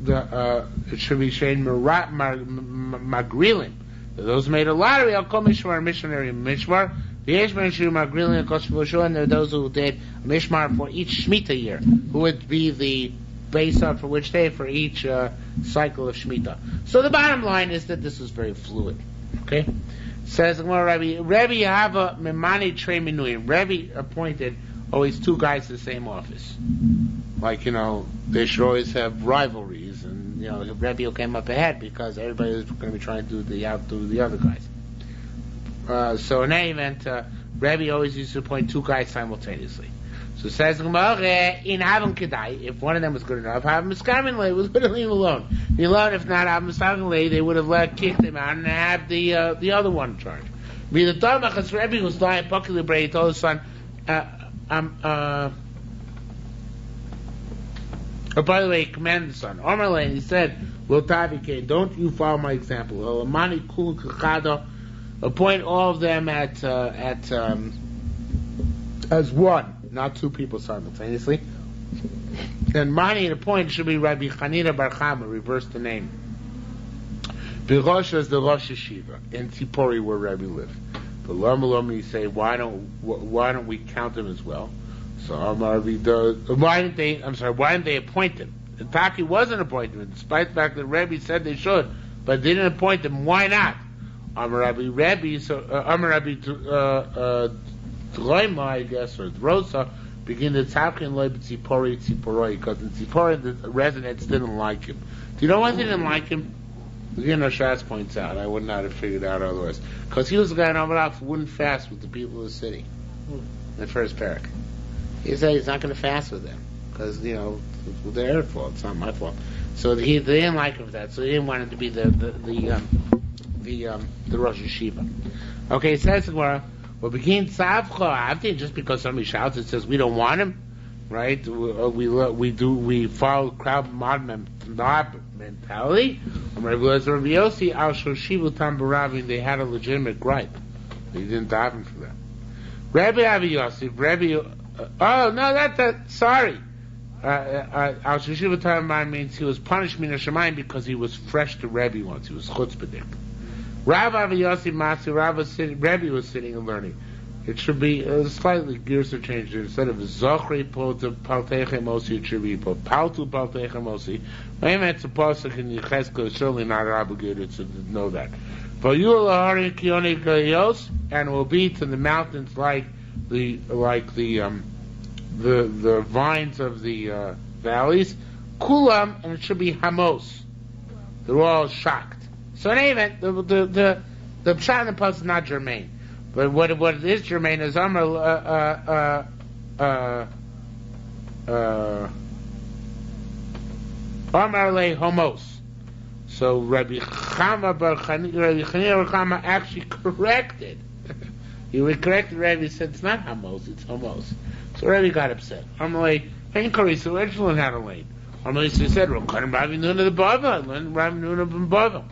Speaker 1: it should be Shane Magrilin. Those who made a lottery, I'll call Mishmar missionary Mishmar. The Yeshua Shu Magrilin and Koshvoshu, and there are those who did Mishmar for each Shemitah year, who would be the base up for which day for each cycle of Shemitah. So the bottom line is that this is very fluid. Okay? Says Rabbi Yahava Memani Trei Minuyim. Rabbi appointed always 2 guys to the same office. Like, they should always have rivalries, and, Rebbe came up ahead because everybody was going to be trying to outdo the other guys. So in any event, Rebbe always used to appoint 2 guys simultaneously. So it says, in Avim Kedai, if one of them was good enough, Avim Miskamin was going to leave him alone. If not Avim Miskamin, they would have kicked him out and have the other one in charge. The Tomachas Rebbe was lying, Pukli he told his son, oh, by the way, he commanded the son. Omerle, and he said, don't you follow my example. Appoint all of them as one, not 2 people simultaneously. And Mani at a point should be Rabbi Chanina Bar Chama, reverse the name. Birosh is the Rosh Yeshiva in Tzipori where Rabbi lived. But Lama you say, why don't we count them as well? So why didn't they appoint him? The Taki wasn't appointed, despite the fact that Rebbe said they should, but they didn't appoint him. Why not? Amar Rabbi Droima, I guess, or Drosa, begin to Tzavkin Loy B'Tzipori Tziporoi, because in Tzipori the residents didn't like him. Do you know why they didn't like him? Again, Shas points out, I would not have figured out otherwise. Because he was the guy in Amalaf who wouldn't fast with the people of the city. In the first parak. He said he's not going to fast with them. Because, it's their fault, it's not my fault. So they didn't like him for that, so they didn't want him to be the Rosh Yeshiva. Okay, it says, well, begin Tzavcha, I think just because somebody shouts, it says we don't want him, right? We follow crowd mob mentality. They had a legitimate gripe. They didn't daven for that. Rabbi Avi Yosef, sorry. Al Sheshiva Tamar means he was punished min Hashemayim because he was fresh to Rebbe once. He was chutzpahdik. Rav Avi Yosef Masi, Rebbe was sitting and learning. It should be slightly gears are changed. Instead of Zochri Paltechem Osi, it should be Paltu Paltechem Osi. Maybe it's a pasuk in Yechezkel. Certainly not obligated to know that. And will be to the mountains like the vines of the valleys. Kulam, and it should be Hamos. They're all shocked. So in any event, the pshat in the pasuk is not germane. But what it is germane is Amar le Homos. So Rabbi Chanina actually corrected. He corrected Rabbi, he said it's not Hamos, it's Homos. So Rabbi got upset. Amar le Hein Karisa, where'd you learn how to lane? Amar le, so he said, Rabbi Nuna the Bava, I learned Rabbi Nuna from Bava.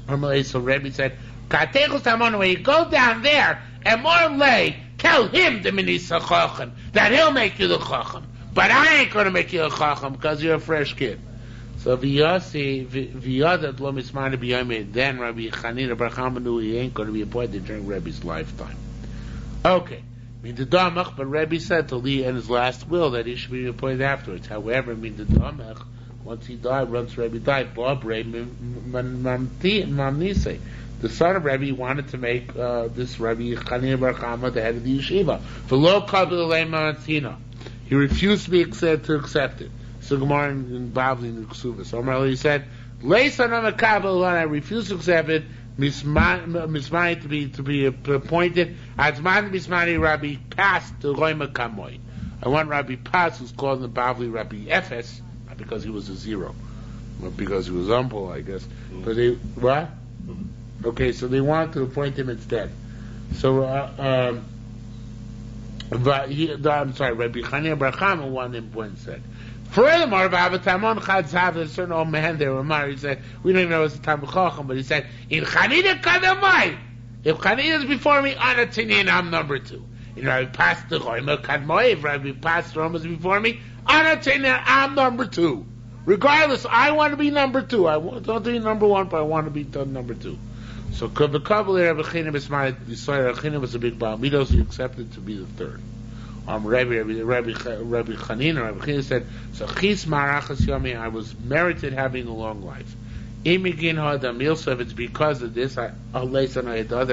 Speaker 1: Amar le, so Rabbi said, when you go down there and more lay, tell him the Minisa Chacham, that he'll make you the Chacham. But I ain't going to make you a Chacham because you're a fresh kid. So V'yadat lo mismani b'yomid, then Rabbi Chanina Bar Chama knew he ain't going to be appointed during Rabbi's lifetime. Okay. The Damach, but Rabbi said to Lee in his last will that he should be appointed afterwards. However, the Damach, once he died, once Rabbi died, Bob Ray Mamnise. The son of Rebbe wanted to make this Rebbe Chanina Bar Chama the head of the yeshiva. He refused to be accept it. So Gemara in Bavli in the Ksuvah. So he said, I refuse to accept it. Mismai to be appointed. Azman Mismani Rabbi Pas to Roima Kamoy. I want Rabbi Pas, who's called in the Bavli Rabbi Efes, not because he was a zero, but because he was humble, I guess. But what? Okay, so they wanted to appoint him instead. So, I'm sorry, Rabbi Chanina Bar Chama wanted him appointed instead. Furthermore, there's a certain old man there, Ramar, he said, we don't even know it's the time of Chacham, but he said, in Chanina Kadamai, if Chanina is before me, Ana Tinin, I'm number 2. You know, I passed the Choyma Kadmoi, if Rabbi passed Rome is before me, Ana Tinin, I'm number 2. Regardless, I want to be number 2. I don't be number 1, but I want to be number 2. So Rabbi Chanina was a big Baal Midos, he accepted to be the 3rd. Rabbi Chanina said, so Chis Marachas Yomi, I was merited having a long life. If it's because of this, that I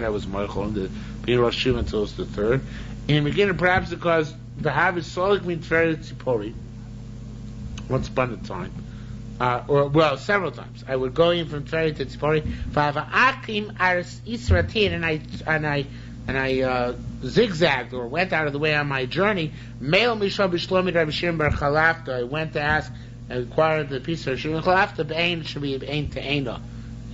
Speaker 1: was Michael and the being Rosh Hashiva until it's the 3rd. In the beginning, perhaps because the Havis Solik means very Tzipori, once upon a time. Several times. I would go in from Tferi to Tzipori, and I zigzagged or went out of the way on my journey. I went to ask and inquire the piece of Shimon Chalafta. Be'ain should be Be'ain Te'ena.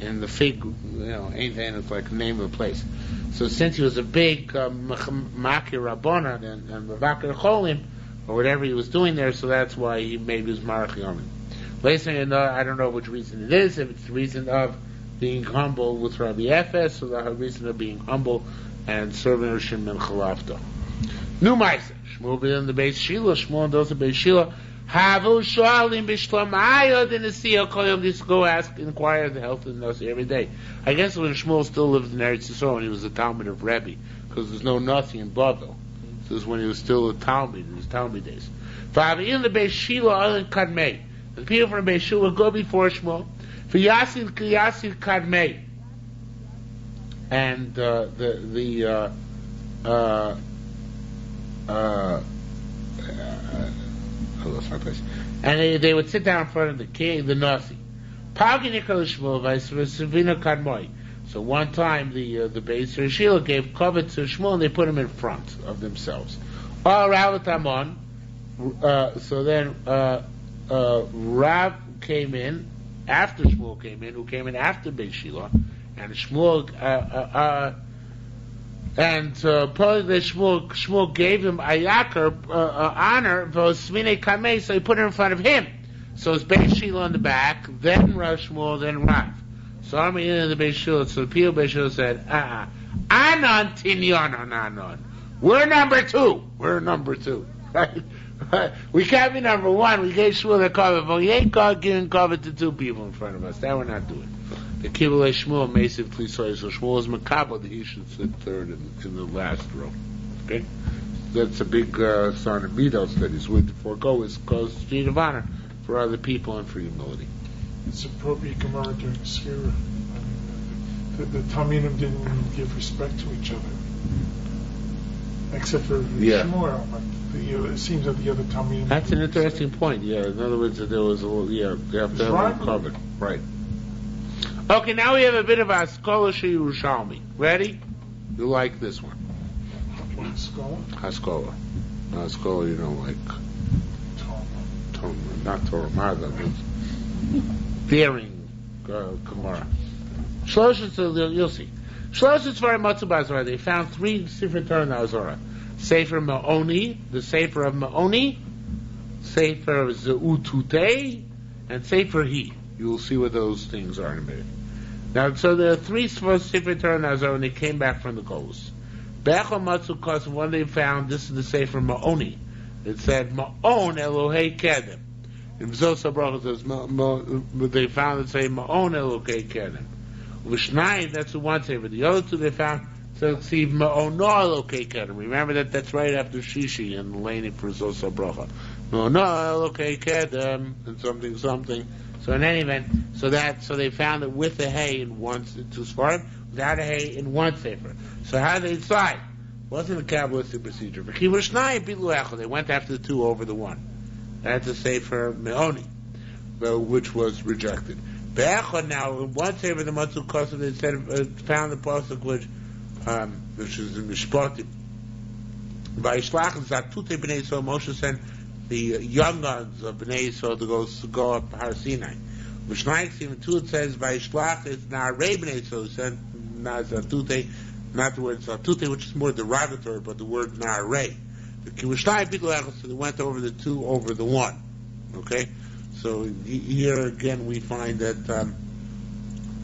Speaker 1: And the fig, Ein Te'ena is like the name of the place. So since he was a big Makir Rabbanan and Mavakir Cholim, or whatever he was doing there, so that's why he made his Marach Yomim. I don't know which reason it is, if it's the reason of being humble with Rabbi Efes, or the reason of being humble and serving Rishim and Chalafta. New Maisa. Shmuel in the Beis Shila, Shmuel and those of Beis Shila, Havu Shoalim Bishlam Ayod in the Siyah Koyom, this go ask, inquire the health of the Nasi every day. I guess when Shmuel still lived in Eretz Yisrael, when he was a Talmud of Rebbe, because there's no Nasi in Bavel. This is when he was still a Talmud, in his Talmud days. Vavi in the Beis Shila, Alan Kadmei. The people from Beis Shila go before Shmuel. For Yasin Kadmei. And I lost my place. And they would sit down in front of the king, the Nasi. So one time the Beis Shila gave covet to Shmuel and they put him in front of themselves. So then Rav came in after Shmuel came in, who came in after Beis Shila, and Shmuel Shmuel gave him ayakar honor, so he put it in front of him. So it's Beis Shila in the back, then Rav Shmuel, then Rav. So I'm in the Beis Shila. So the people of Beis Shila said, Anon Tinyon Anon. We're number two. Right? We can't be number one. We gave Shmuel the cover, but we ain't giving cover to two people in front of us. That we're not doing. The Kibbutz Shmuel basically says, so Shmuel is makabel that he should sit third in the last row. Okay? That's a big sign of Midos that he's willing to forego his street of honor for other people and for humility.
Speaker 3: It's appropriate Gemara during the shiur. The Talmidim didn't give respect to each other, except for Shmuel. But it seems that the other Talmidim.
Speaker 1: That's an interesting point. Yeah, in other words, that there was a little. Yeah, they have to have it covered. Right. Okay, now we have a bit of a scholarship Yerushalmi. Ready? You like this one? Haskola. Haskola, you don't like. Torah. Not Torah. Mother. Bearing Gemara. You'll see. Shloshes for Matzu Bazara. They found 3 Sefer Torah Nazara. Sefer Ma'oni, the Sefer of Ma'oni, Sefer of Ze'utute, and Sefer He. You will see what those things are in a minute. Now, so there are 3 Sefer Torah Nazara when they came back from the Golos. Bechol Matzu Kos, one they found, this is the Sefer Ma'oni. It said, Ma'on Elohei Kedem. In V'zos HaBracha says, they found it say, Ma'on Elohei Kedem. V'shnai, that's the one Sefer. The other 2 they found, so see, Ma'ono Elohei Kedem. Remember that's right after Shishi and Leni for V'zos HaBracha. Ma'ono Elohei Kedem, and something. So in any event, so they found it with a hay in 2 Sfarim, without a hay in 1 Sefer. So how did they decide? It wasn't a Kabbalistic procedure. They went after the 2 over the 1. That's a Sefer Me'oni, which was rejected. Be'echad now, in 1 Sefer, the Matzu Kosev, they found the pasuk which is in Mishpatim. By Shlach Zatute B'nai Yisrael, Moshe sent the young guns of B'nai Yisrael to go up Har Sinai. Mishnayik even 2 it says by Shlach it's Na'arei B'nai Yisrael, sent Zatute, not the word Zatute, which is more derogatory, but the word Na'arei. The Kimushnai people so they went over the 2 over the 1. Okay, so here again we find that.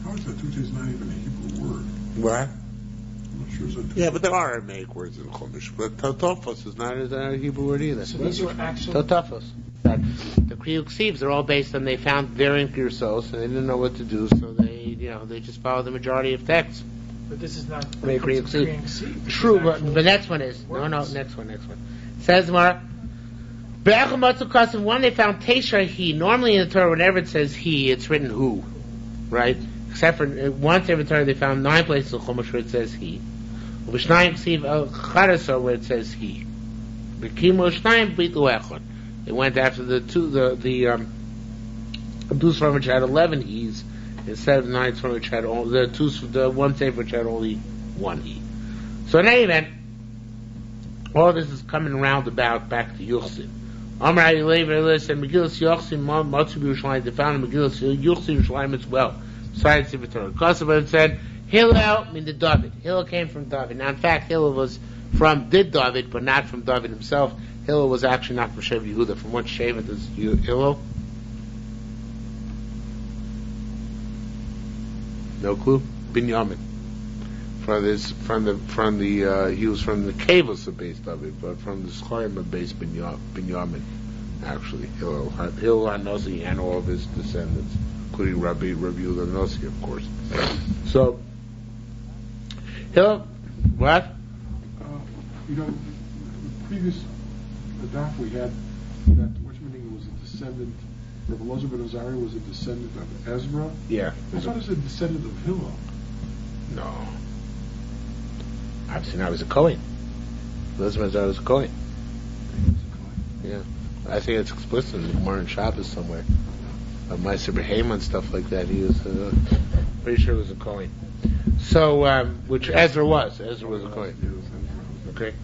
Speaker 4: How is Zatute is not even a Hebrew word?
Speaker 1: What?
Speaker 4: I'm not sure Zatute.
Speaker 1: Yeah, but there are Aramaic words in Chumash. But Totafos is not a Hebrew word either.
Speaker 3: So these were actual
Speaker 1: Totafos. The Kriyuk Sieves are all based on they found variant Gersos and they didn't know what to do, so they just followed the majority of texts.
Speaker 3: But this is not
Speaker 1: Kriyuk
Speaker 3: Sieves.
Speaker 1: True, but the next one is next one. Says Mar. One they found Tesha he. Normally in the Torah, whenever it says he, it's written who, right? Except for once every Torah they found 9 places in Chumash where it says he. Where it says he. They went after the 2 Sfarim which had 11 he's instead of 9 Sfarim which had all the 1 Sefer which had only 1 he. So in any event, all this is coming roundabout back to Yuchsin. Amar Yelev and Megillas Yochsin Matzu Yerushalayim. They found in Megillas Yochsin Yerushalayim as well. Besides the Torah, Kosovo it said Hillel mean the David. Hillel came from David. Now, in fact, Hillel was from David, but not from David himself. Hillel was actually not from Shev Yehuda. From what Shevet is Hillel? No clue. Binyamin. He was from the Kavos of base David, but from the Schoim of base Binyamin. Actually, Hillel HaNosi and all of his descendants, including Rabbi Yehuda Nosi, of course. So, Hillel, what?
Speaker 4: The previous daf we had that which meaning was a descendant. Rabbi Elazar ben Azariah was a descendant of Ezra.
Speaker 1: Yeah.
Speaker 4: I thought it was a descendant of Hillel.
Speaker 1: No. Obviously, I was a Kohen. Elazar ben Azariah was a Kohen. Yeah. I think it's explicit in the Gemara and Shabbos somewhere. Meiser Behema and stuff like that. He was pretty sure it was a Kohen. So, which Ezra was. Ezra was a Kohen. Okay.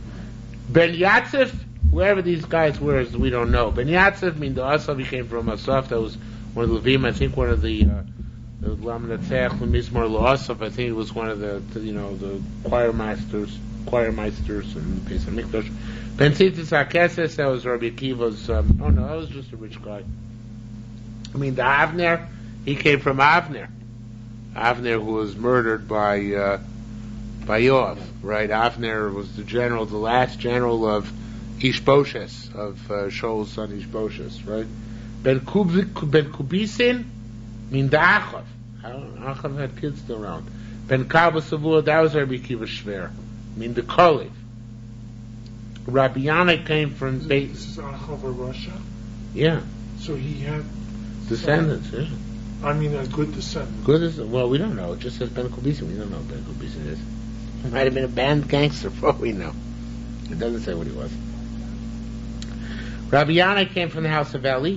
Speaker 1: Ben Yatzif, wherever these guys were, we don't know. Ben Yatzif, the Asaf, he came from Asaf. That was one of the Levim. I think one of the Lamanatzeach, Mizmor L'Asaf. I think it was one of the choir meisters in Pesach Mikdash. Ben Tzitzis HaKeses, that was Rabbi Akiva's. That was just a rich guy. The Avner, he came from Avner. Avner, who was murdered by Yoav, right? Avner was the last general of Ishboshes, of Shaul's son Ishboshes, right? Ben Kubisin, Achav. Achav had kids still around. Ben Kaba Savua, that was Rabbi Akiva Shver. The Kalev. Rabbi Yana came from Beit.
Speaker 3: This is Achav of Russia?
Speaker 1: Yeah.
Speaker 3: So he had
Speaker 1: descendants, yeah.
Speaker 3: A good descendant.
Speaker 1: Well, we don't know. It just says Ben Kubisin. We don't know what Ben Kubisin is. He might have been a banned gangster, for all we know. It doesn't say what he was. Rabbi Yana came from the house of Eli.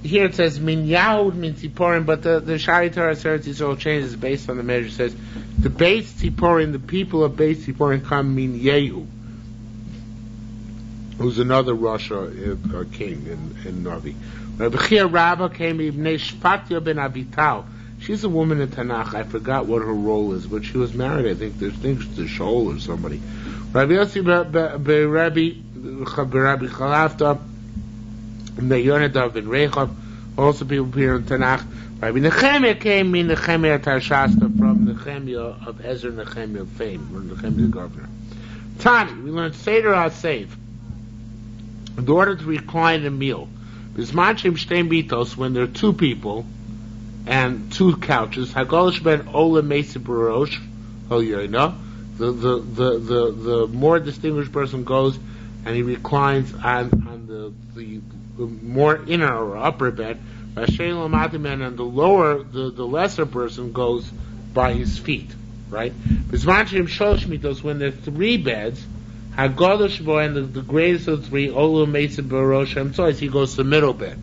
Speaker 1: Here it says Min Yahud Min Tziporim, but the Shari Torah Eretz Yisrael changes based on the measure. It says the Beis Tziporim, the people of Beis Tziporim come Min Yehu, who's another Russia king in Navi. Rabbi Chia Rabba came Ibnei Shpatya ben Avital. She's a woman in Tanakh. I forgot what her role is, but she was married. I think to Shaul or somebody. Rabbi Yossi Rabbi Chalafta, Yonadav and Rechav, also people appear in Tanakh. Rabbi Nechemia came in Nechemia Tarshasta from Nechemia of Ezra Nechemia of fame, or Nechemia the governor. Tani, we learned Seder HaSeif. In order to recline a meal, Bismachim Shtein Bitos, when there are two people and two couches, Hagolish ben Ola Mesa Barosh, the more distinguished person goes and he reclines on the more inner or upper bed, and the lesser person goes by his feet, right? Bismachim Shosh Mitos, when there are three beds, Hagolish boy, and the greatest of the three, Ola Mesa Barosh, he goes to the middle bed.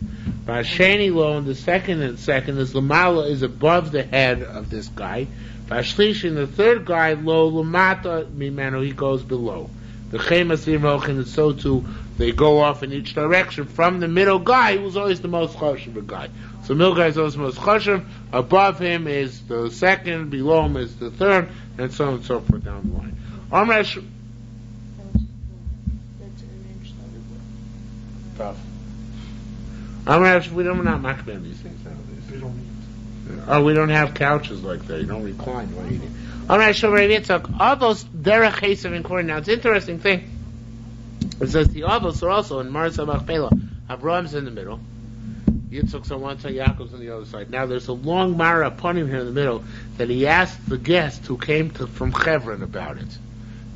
Speaker 1: Vasheni lo, and the second is Lamala is above the head of this guy. Vashlish, and the third guy, lo Lamata Mimano, he goes below. The Chemasim Rochin, and so too, they go off in each direction from the middle guy, who's always the most chashuv guy. So the middle guy is always the most chashuv, above him is the second, below him is the third, and so on and so forth down the line. Amrash. Tough. We're not makbid these things nowadays.
Speaker 3: They don't eat.
Speaker 1: Oh, we don't have couches like that. You don't recline while eating. Alright, so all those derech chesav in Korea. Now, it's an interesting thing. It says the avos are also in Marsa Machpelah. Abraham's in the middle. Yitzchak's on one side, Yaakov's on the other side. Now, there's a long Mara upon him here in the middle that he asked the guest who came from Chevron about it.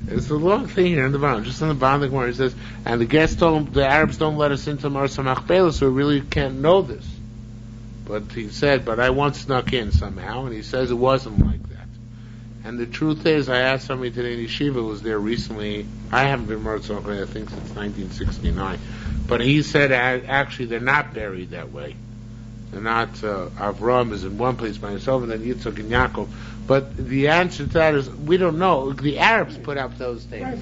Speaker 1: It's a long thing here in the bottom, just in the bottom of the Gemara. It says, and the guest told him, the Arabs don't let us into Marsa Machpelah, so we really can't know this. But he said, but I once snuck in somehow, and he says it wasn't like that. And the truth is, I asked somebody today in Yeshiva was there recently. I haven't been Marsa Machpelah, I think, since 1969. But he said, actually, they're not buried that way. They're not, Avram is in one place by himself, and then Yitzchak and Yaakov. But the answer to that is, we don't know. The Arabs put up those things.
Speaker 4: Right,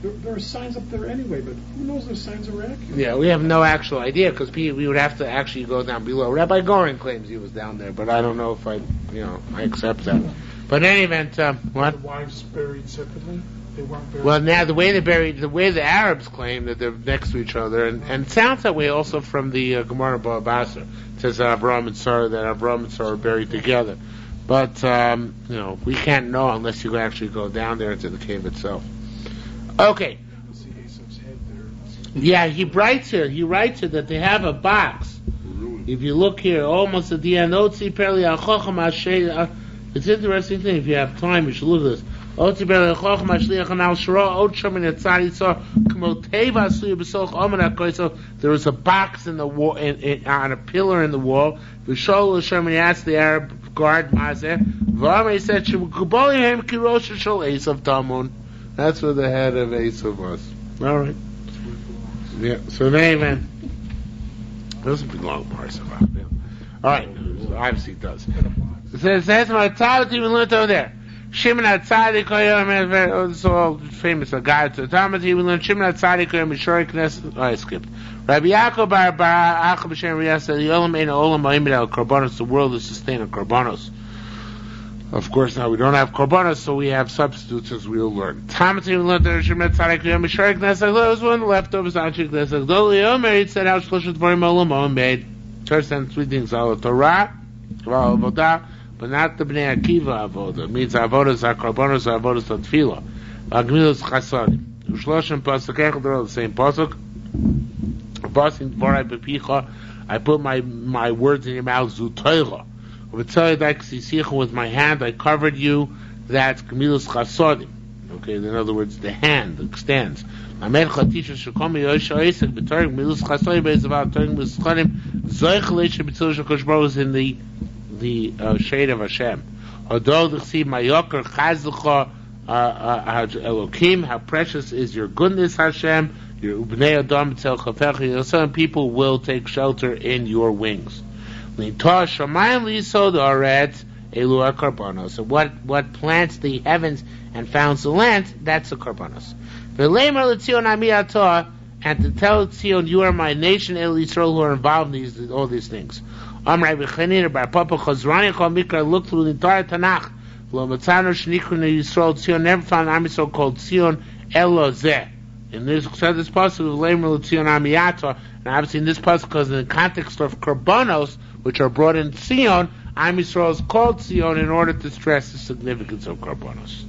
Speaker 4: but there are signs up there anyway, but who knows those signs are accurate?
Speaker 1: Yeah, we have no actual idea, because we would have to actually go down below. Rabbi Goren claims he was down there, but I don't know if I accept that. But in any event, what?
Speaker 3: The wives buried separately? They weren't buried.
Speaker 1: Well, now the way the Arabs claim that they're next to each other, and it sounds that way also from the Gemara Bava Basra. It says that Avraham and Sarah are buried together. But, we can't know unless you actually go down there into the cave itself. Okay.
Speaker 3: See Esav's head there.
Speaker 1: Yeah, he writes here that they have a box. If you look here, almost at the end, it's an interesting thing. If you have time, you should look at this. There was a box in the wall, on a pillar in the wall. V'shol Hashem, and he asked the Arab guard, Mazeh. V'amei said, "Shemukubolim kirosh shel Esav Tamun." That's where the head of Esav was. All right. Yeah. So anyway, doesn't belong to Parsha. All right. Obviously it does. It says my Talmud even learned over there. Shimon HaTzadik it's all famous. A guy to Talmud even learned Shimon HaTzadik Mishori Knesset. I skipped. Rabbi Yaakov Bar Achab B'Shem Riyah said the Olam Ein Olam Ha'imid Al Korbanos. The world is sustained on Korbanos. Of course, now we don't have Korbanos, so we have substitutes as we'll learn. Talmud even learned that Shimon HaTzadik Mishori Knesset. There was one leftovers on Shik Knesset. Doli Omer it said how Shlosh Dvarim Olam Ha'imid. Church sent three things: Al Torah, Al Avodah. But not the Bnei Akiva avoda. It means avodas are korbanos, avodas are tefillah. Agmilos chasadim. Ushloshim pasuk echad, they're all the same pasuk. Basin dvarai bepicha, I put my words in your mouth, zu toicha. With my hand I covered you. That's gmilos chasadim. Okay, in other words, the hand extends. Amelcha teaches shekomi yosha isek b'torg gmilos chasadim be'ezavat torg gmilos chasadim zoich leisha b'tzil shekosh baruch is in the shade of Hashem. Although the see Mayoker Chazlucha Elokim, how precious is your goodness, Hashem. Your Ubnei Adam Tel Chafecha. Some people will take shelter in your wings. L'intah Shamayim L'Yisod Aretz Elu HaKarbanos. So what plants the heavens and founds the land? That's the Karbanos. V'leimer L'Tzion Ami Atah, and to tell Tzion, you are my nation, El Yisrael, who are involved in all these things. Amrei B'Chanina Bar Papa Chazrani Chol Mikra. Look through the entire Tanakh. Lo Matzano Shnikru Yisrael Tzion. Never found an Yisrael called Tzion Elo Zeh. In this passage of Leimer Tzion Amiyata, and obviously in this passage, because in the context of Karbanos, which are brought in Tzion, Am Yisrael is called Tzion in order to stress the significance of Karbanos.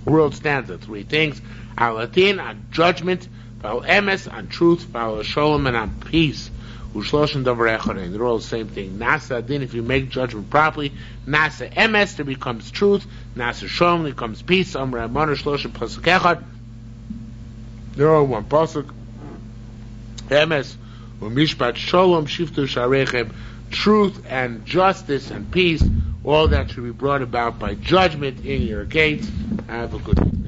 Speaker 1: World stands at three things: Al Latin, on judgment; Val Emes, on truth; Val Sholem, and on peace. Ushloshim Davar Echarein. They're all the same thing. Nasa Adin, if you make judgment properly. Nasa Emes, there becomes truth. Nasa Sholem, there becomes peace. Amr Amon Shloshim Pasuk Echad. They're all one pasuk. Emes, Umishpat Sholem Shiftu Sharechem. Truth and justice and peace, all that should be brought about by judgment in your gates. Have a good day.